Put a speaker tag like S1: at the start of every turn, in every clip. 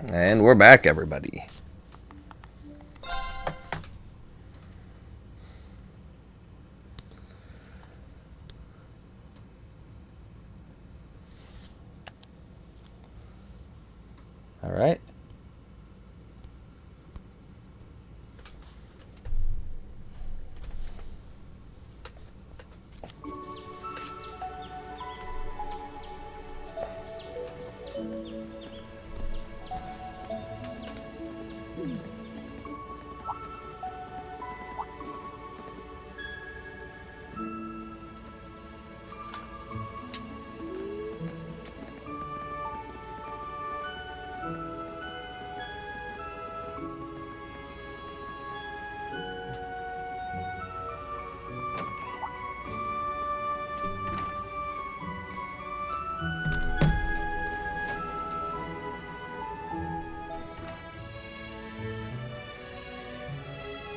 S1: And we're back, everybody. All right.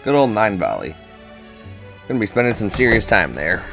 S1: Good old Nine Valley. Gonna be spending some serious time there.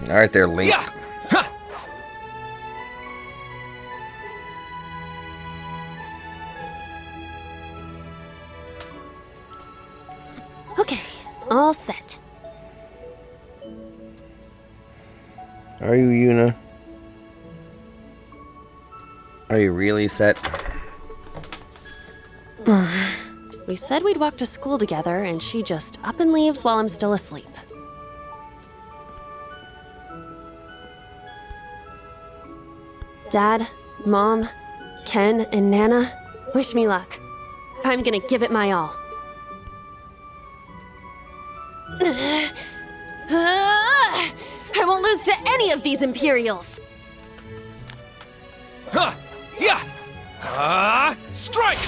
S1: All right, there, Link.
S2: Okay, all set.
S1: Are you, Yuna? Are you really set?
S2: We said we'd walk to school together, and she just up and leaves while I'm still asleep. Dad, Mom, Ken, and Nana, wish me luck. I'm gonna give it my all. I won't lose to any of these Imperials!
S3: Strike!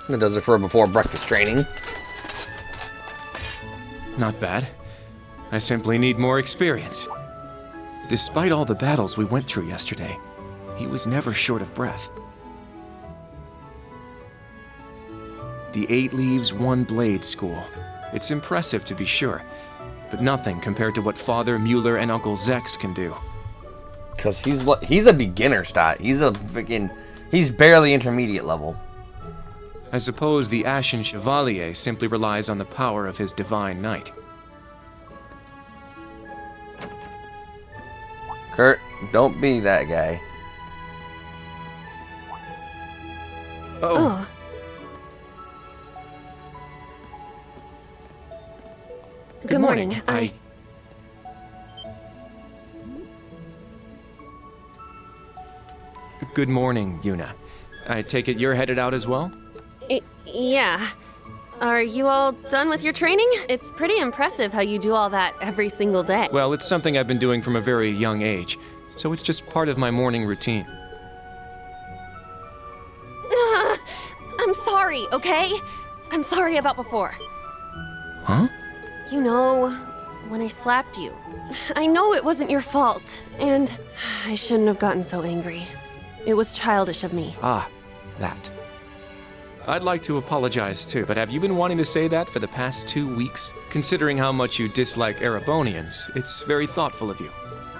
S1: That does it for before breakfast training.
S3: Not bad. I simply need more experience. Despite all the battles we went through yesterday, he was never short of breath. The 8 Leaves, 1 Blade School. It's impressive to be sure, but nothing compared to what Father Mueller and Uncle Zex can do.
S1: Cause he's a beginner stat. He's barely intermediate level.
S3: I suppose the Ashen Chevalier simply relies on the power of his Divine Knight.
S1: Kurt, don't be that guy.
S2: Oh. Good morning.
S3: Good morning, Yuna. I take it you're headed out as well?
S2: Yeah. Are you all done with your training? It's pretty impressive how you do all that every single day.
S3: Well, it's something I've been doing from a very young age, so it's just part of my morning routine.
S2: I'm sorry, okay? I'm sorry about before.
S3: Huh?
S2: You know, when I slapped you. I know it wasn't your fault, and I shouldn't have gotten so angry. It was childish of me.
S3: Ah, that. I'd like to apologize too, but have you been wanting to say that for the past 2 weeks? Considering how much you dislike Erebonians, it's very thoughtful of you.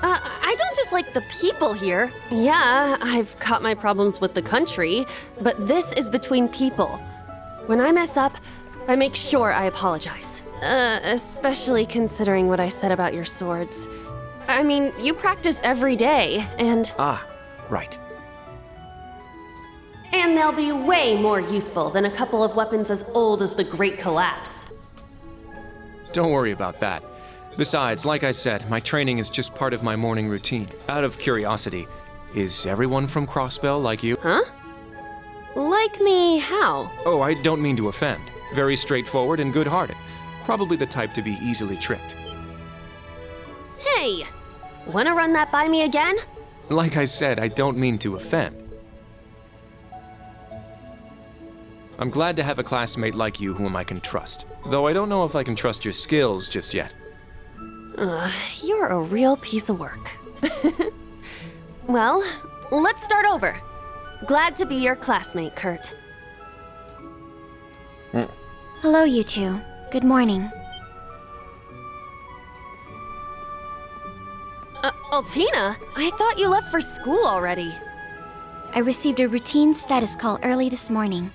S2: I don't dislike the people here. Yeah, I've got my problems with the country, but this is between people. When I mess up, I make sure I apologize. Especially considering what I said about your swords. I mean, you practice every day, and...
S3: Ah, right.
S2: And they'll be way more useful than a couple of weapons as old as the Great Collapse.
S3: Don't worry about that. Besides, like I said, my training is just part of my morning routine. Out of curiosity, is everyone from Crossbell like you?
S2: Huh? Like me, how?
S3: Oh, I don't mean to offend. Very straightforward and good-hearted. Probably the type to be easily tricked.
S2: Hey! Wanna run that by me again?
S3: Like I said, I don't mean to offend. I'm glad to have a classmate like you whom I can trust. Though I don't know if I can trust your skills just yet.
S2: You're a real piece of work. Well, let's start over. Glad to be your classmate, Kurt.
S4: Hello, you two. Good morning.
S2: Altina, I thought you left for school already.
S4: I received a routine status call early this morning.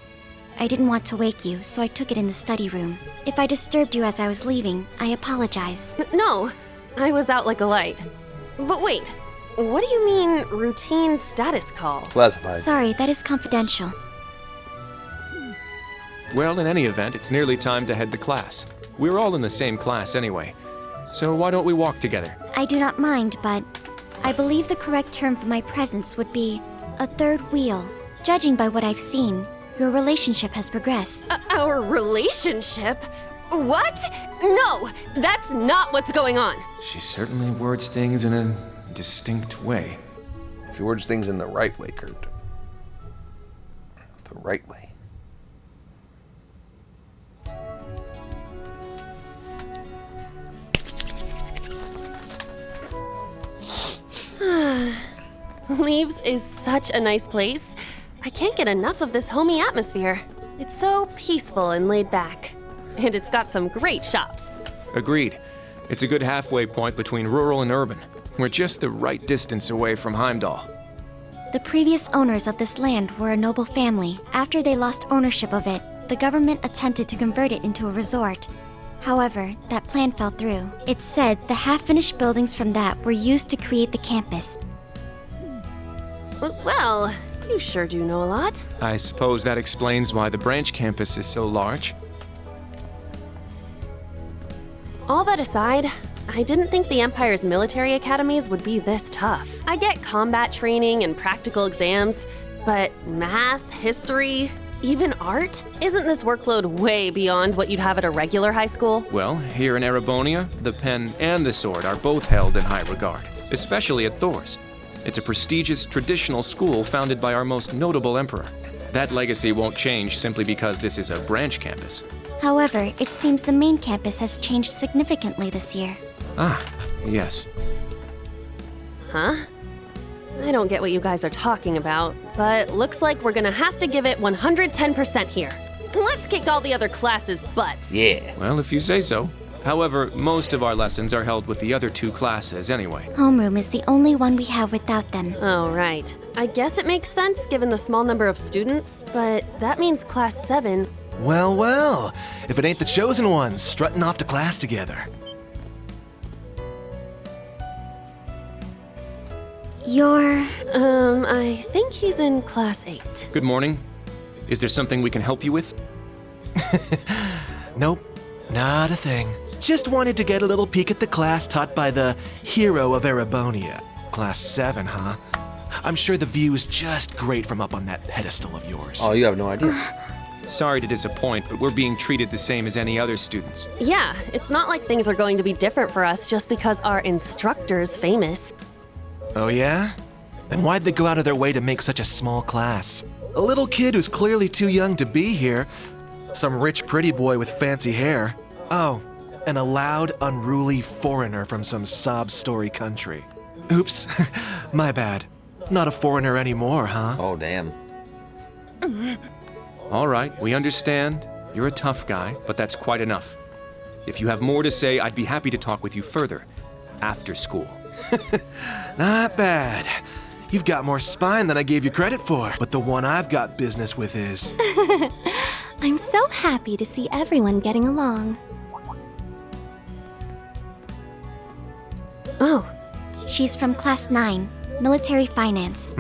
S4: I didn't want to wake you, so I took it in the study room. If I disturbed you as I was leaving, I apologize.
S2: No, I was out like a light. But wait, what do you mean, routine status call?
S1: Classified.
S4: Sorry, that is confidential.
S3: Well, in any event, it's nearly time to head to class. We're all in the same class anyway. So why don't we walk together?
S4: I do not mind, but I believe the correct term for my presence would be a third wheel. Judging by what I've seen, your relationship has progressed.
S2: Our relationship? What? No, that's not what's going on.
S3: She certainly words things in a distinct way.
S1: She words things in the right way, Kurt. The right way.
S2: Leaves is such a nice place. I can't get enough of this homey atmosphere. It's so peaceful and laid back. And it's got some great shops.
S3: Agreed. It's a good halfway point between rural and urban. We're just the right distance away from Heimdall.
S4: The previous owners of this land were a noble family. After they lost ownership of it, the government attempted to convert it into a resort. However, that plan fell through. It's said the half-finished buildings from that were used to create the campus.
S2: Well, you sure do know a lot.
S3: I suppose that explains why the branch campus is so large.
S2: All that aside, I didn't think the Empire's military academies would be this tough. I get combat training and practical exams, but math, history, even art? Isn't this workload way beyond what you'd have at a regular high school?
S3: Well, here in Erebonia, the pen and the sword are both held in high regard, especially at Thor's. It's a prestigious traditional school founded by our most notable emperor. That legacy won't change simply because this is a branch campus.
S4: However, it seems the main campus has changed significantly this year.
S3: Ah, yes.
S2: Huh? I don't get what you guys are talking about, but looks like we're gonna have to give it 110% here. Let's kick all the other classes' butts.
S1: Yeah.
S3: Well, if you say so. However, most of our lessons are held with the other two classes anyway.
S4: Homeroom is the only one we have without them.
S2: Oh, right. I guess it makes sense given the small number of students, but that means Class 7.
S5: Well, well. If it ain't the chosen ones strutting off to class together.
S4: You're...
S2: I think he's in Class 8.
S3: Good morning. Is there something we can help you with?
S5: Nope, not a thing. Just wanted to get a little peek at the class taught by the hero of Erebonia. Class 7, huh? I'm sure the view is just great from up on that pedestal of yours.
S1: Oh, you have no idea.
S3: Sorry to disappoint, but we're being treated the same as any other students.
S2: Yeah, it's not like things are going to be different for us just because our instructor's famous.
S5: Oh, yeah? Then why'd they go out of their way to make such a small class? A little kid who's clearly too young to be here. Some rich pretty boy with fancy hair. Oh, and a loud, unruly foreigner from some sob story country. Oops, my bad. Not a foreigner anymore, huh?
S1: Oh, damn.
S3: All right, we understand. You're a tough guy, but that's quite enough. If you have more to say, I'd be happy to talk with you further. After school.
S5: Not bad. You've got more spine than I gave you credit for. But the one I've got business with is...
S4: I'm so happy to see everyone getting along.
S2: Oh,
S4: She's from Class 9, Military Finance.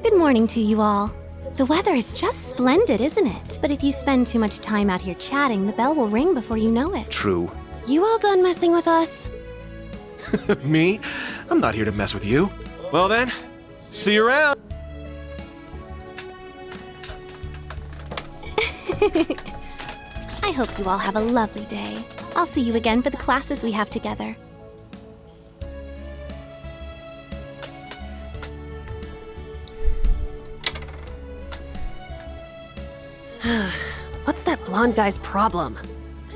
S6: Good morning to you all. The weather is just splendid, isn't it? But if you spend too much time out here chatting, the bell will ring before you know it.
S3: True.
S2: You all done messing with us?
S5: Me? I'm not here to mess with you. Well then, see you around.
S6: I hope you all have a lovely day. I'll see you again for the classes we have together.
S2: What's that blonde guy's problem?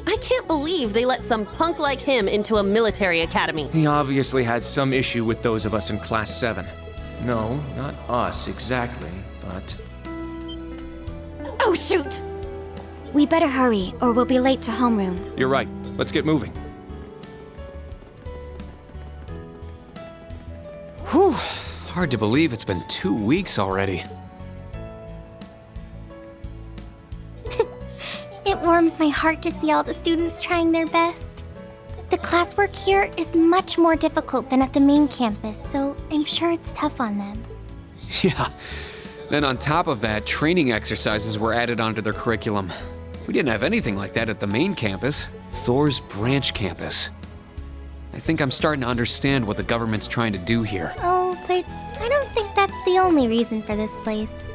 S2: I can't believe they let some punk like him into a military academy.
S3: He obviously had some issue with those of us in Class 7. No, not us exactly, but...
S2: Oh, shoot!
S4: We better hurry, or we'll be late to homeroom.
S3: You're right. Let's get moving.
S7: Whew. Hard to believe it's been 2 weeks already.
S8: It warms my heart to see all the students trying their best. The classwork here is much more difficult than at the main campus, so I'm sure it's tough on them.
S7: Yeah. Then on top of that, training exercises were added onto their curriculum. We didn't have anything like that at the main campus, Thor's branch campus. I think I'm starting to understand what the government's trying to do here.
S8: Oh, but I don't think that's the only reason for this place.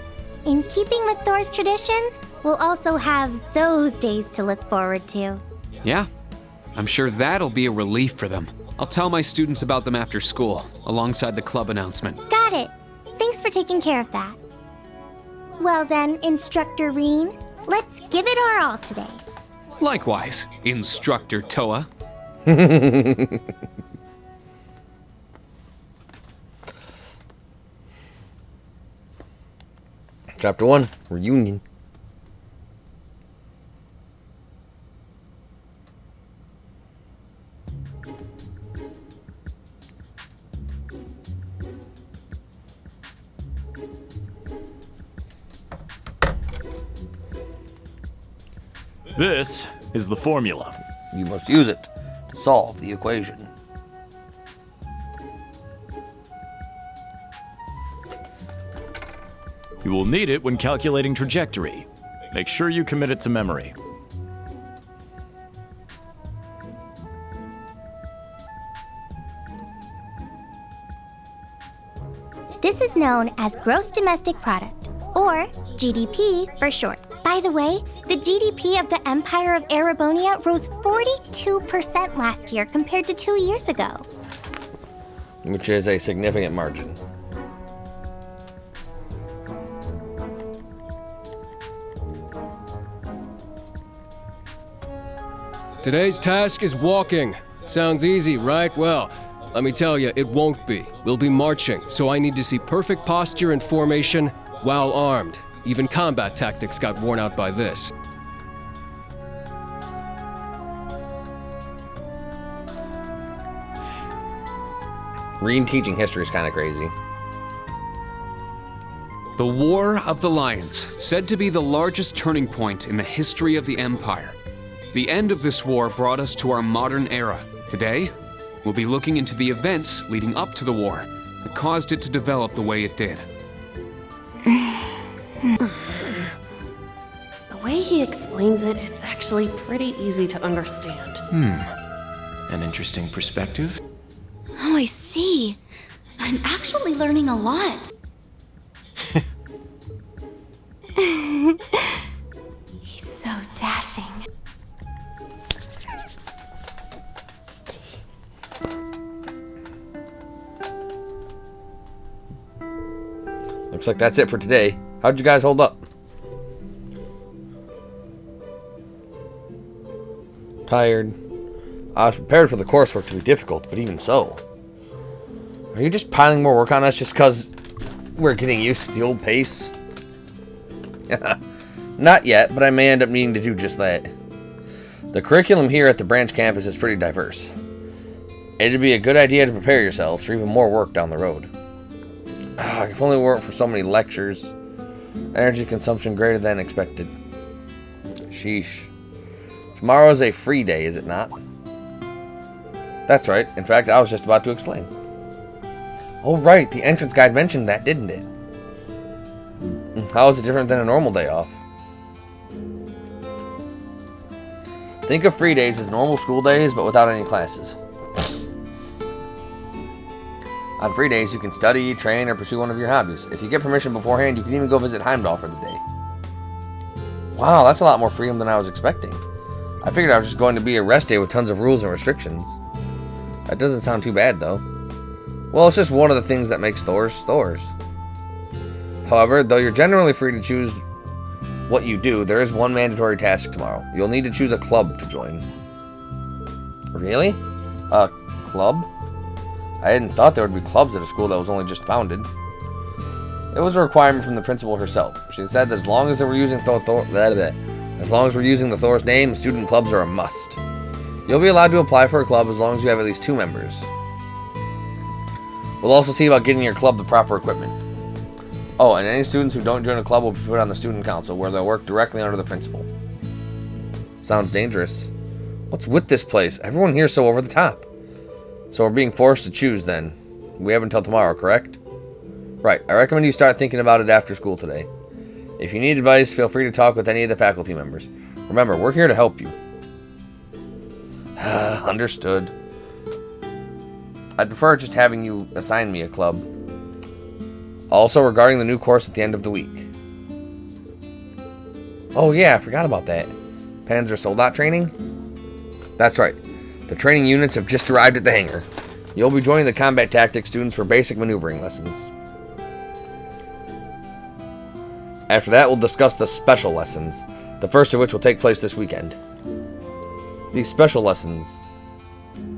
S8: In keeping with Thor's tradition, we'll also have those days to look forward to.
S7: Yeah, I'm sure that'll be a relief for them. I'll tell my students about them after school, alongside the club announcement.
S8: Got it. Thanks for taking care of that. Well then, Instructor Reen, let's give it our all today.
S7: Likewise, Instructor Toa.
S1: Chapter 1, Reunion.
S9: This is the formula.
S1: You must use it to solve the equation.
S9: You will need it when calculating trajectory. Make sure you commit it to memory.
S8: This is known as Gross Domestic Product, or GDP for short. By the way, the GDP of the Empire of Erebonia rose 42% last year compared to 2 years ago.
S1: Which is a significant margin.
S10: Today's task is walking. Sounds easy, right? Well, let me tell you, it won't be. We'll be marching, so I need to see perfect posture and formation while armed. Even combat tactics got worn out by this.
S1: Reen teaching history is kind of crazy.
S7: The War of the Lions, said to be the largest turning point in the history of the Empire. The end of this war brought us to our modern era. Today, we'll be looking into the events leading up to the war that caused it to develop the way it did.
S2: The way he explains it, it's actually pretty easy to understand.
S3: An interesting perspective.
S4: Oh, I see. I'm actually learning a lot.
S6: He's so dashing.
S1: Looks like that's it for today. How'd you guys hold up? Tired. I was prepared for the coursework to be difficult, but even so. Are you just piling more work on us just because we're getting used to the old pace? Not yet, but I may end up needing to do just that. The curriculum here at the branch campus is pretty diverse. It'd be a good idea to prepare yourselves for even more work down the road. If only it weren't for so many lectures. Energy consumption greater than expected. Sheesh. Tomorrow is a free day, is it not? That's right. In fact, I was just about to explain. Oh, right. The entrance guide mentioned that, didn't it? How is it different than a normal day off? Think of free days as normal school days, but without any classes. On free days, you can study, train, or pursue one of your hobbies. If you get permission beforehand, you can even go visit Heimdall for the day. Wow, that's a lot more freedom than I was expecting. I figured I was just going to be a rest day with tons of rules and restrictions. That doesn't sound too bad, though. Well, it's just one of the things that makes Thors Thors. However, though you're generally free to choose what you do, there is one mandatory task tomorrow. You'll need to choose a club to join. Really? A club? I hadn't thought there would be clubs at a school that was only just founded. It was a requirement from the principal herself. She said that as long as we're using the Thor's name, student clubs are a must. You'll be allowed to apply for a club as long as you have at least 2 members. We'll also see about getting your club the proper equipment. Oh, and any students who don't join a club will be put on the student council, where they'll work directly under the principal. Sounds dangerous. What's with this place? Everyone here's so over the top. So we're being forced to choose then. We have until tomorrow, correct? Right. I recommend you start thinking about it after school today. If you need advice, feel free to talk with any of the faculty members. Remember, we're here to help you. Understood. I'd prefer just having you assign me a club. Also, regarding the new course at the end of the week. Oh yeah, I forgot about that. Panzer Soldat training? That's right. The training units have just arrived at the hangar. You'll be joining the combat tactics students for basic maneuvering lessons. After that, we'll discuss the special lessons, the first of which will take place this weekend. These special lessons,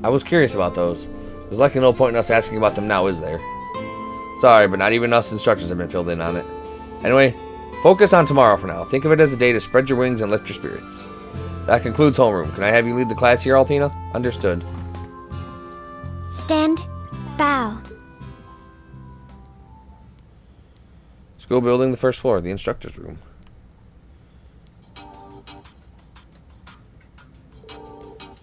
S1: I was curious about those. There's likely no point in us asking about them now, is there? Sorry, but not even us instructors have been filled in on it. Anyway, focus on tomorrow for now. Think of it as a day to spread your wings and lift your spirits. That concludes homeroom. Can I have you lead the class here, Altina? Understood.
S4: Stand. Bow.
S1: School building, the first floor, the instructor's room.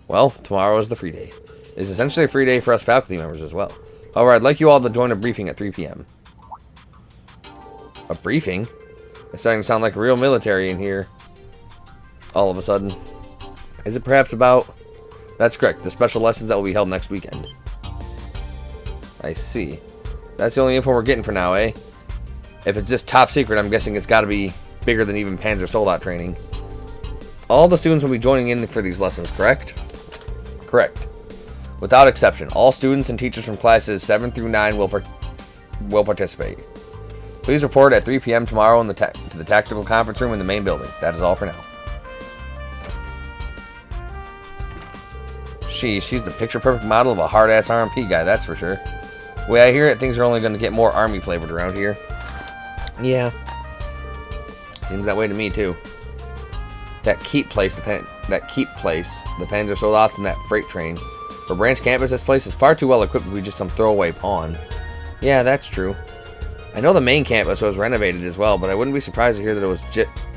S1: Well, tomorrow is the free day. It's essentially a free day for us faculty members as well. However, I'd like you all to join a briefing at 3 p.m. A briefing? It's starting to sound like real military in here. All of a sudden. Is it perhaps about... That's correct, the special lessons that will be held next weekend. I see. That's the only info we're getting for now, eh? If it's just top secret, I'm guessing it's got to be bigger than even Panzer Soldat training. All the students will be joining in for these lessons, correct? Correct. Without exception, all students and teachers from classes 7 through 9 will participate. Please report at 3 p.m. tomorrow to the tactical conference room in the main building. That is all for now. She's the picture-perfect model of a hard-ass RMP guy, that's for sure. The way I hear it, things are only going to get more army-flavored around here. Yeah. Seems that way to me, too. That keep place, the Panzer Soldats and that freight train. For branch campus, this place is far too well equipped to be just some throwaway pawn. Yeah, that's true. I know the main campus was renovated as well, but I wouldn't be surprised to hear that it was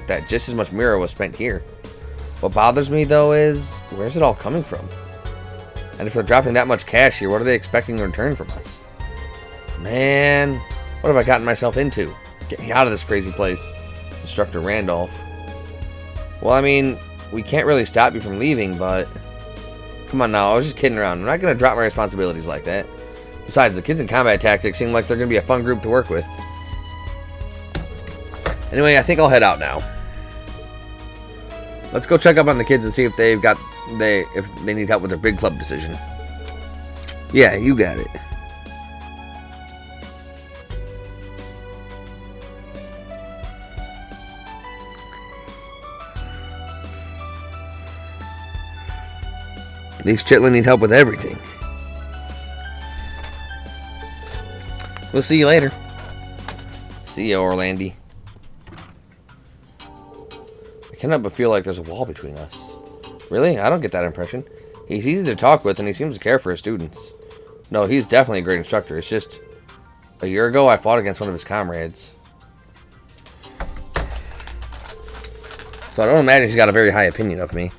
S1: that just as much mirror was spent here. What bothers me, though, is where's it all coming from? And if they're dropping that much cash here, what are they expecting in return from us? Man, what have I gotten myself into? Get me out of this crazy place. Instructor Randolph. Well, I mean, we can't really stop you from leaving, but... Come on now, I was just kidding around. I'm not going to drop my responsibilities like that. Besides, the kids in combat tactics seem like they're going to be a fun group to work with. Anyway, I think I'll head out now. Let's go check up on the kids and see if if they need help with their big club decision. Yeah, you got it. These chitlin need help with everything. We'll see you later. See ya, Orlandi. I cannot but feel like there's a wall between us. Really? I don't get that impression. He's easy to talk with and he seems to care for his students. No, he's definitely a great instructor. It's just... A year ago, I fought against one of his comrades. So I don't imagine he's got a very high opinion of me.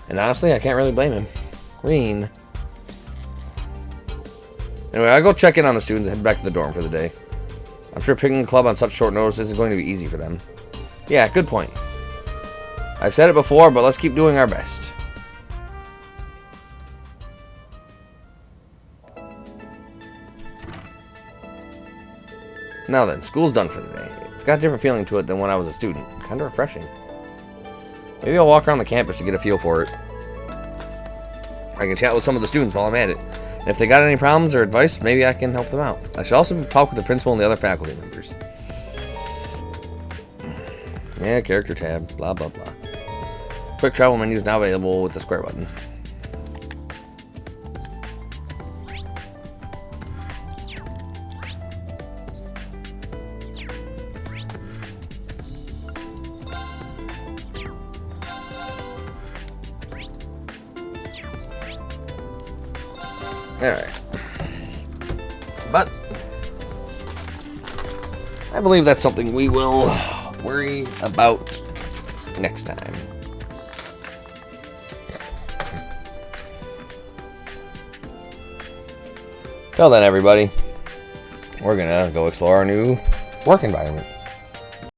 S1: And honestly, I can't really blame him. Green. Anyway, I'll go check in on the students and head back to the dorm for the day. I'm sure picking a club on such short notice isn't going to be easy for them. Yeah, good point. I've said it before, but let's keep doing our best. Now then, school's done for the day. It's got a different feeling to it than when I was a student. Kind of refreshing. Maybe I'll walk around the campus to get a feel for it. I can chat with some of the students while I'm at it. And if they got any problems or advice, maybe I can help them out. I should also talk with the principal and the other faculty members. Yeah, character tab, blah, blah, blah. Quick travel menu is now available with the square button. Alright. But I believe that's something we will worry about next time. Till then, everybody, we're gonna go explore our new work environment.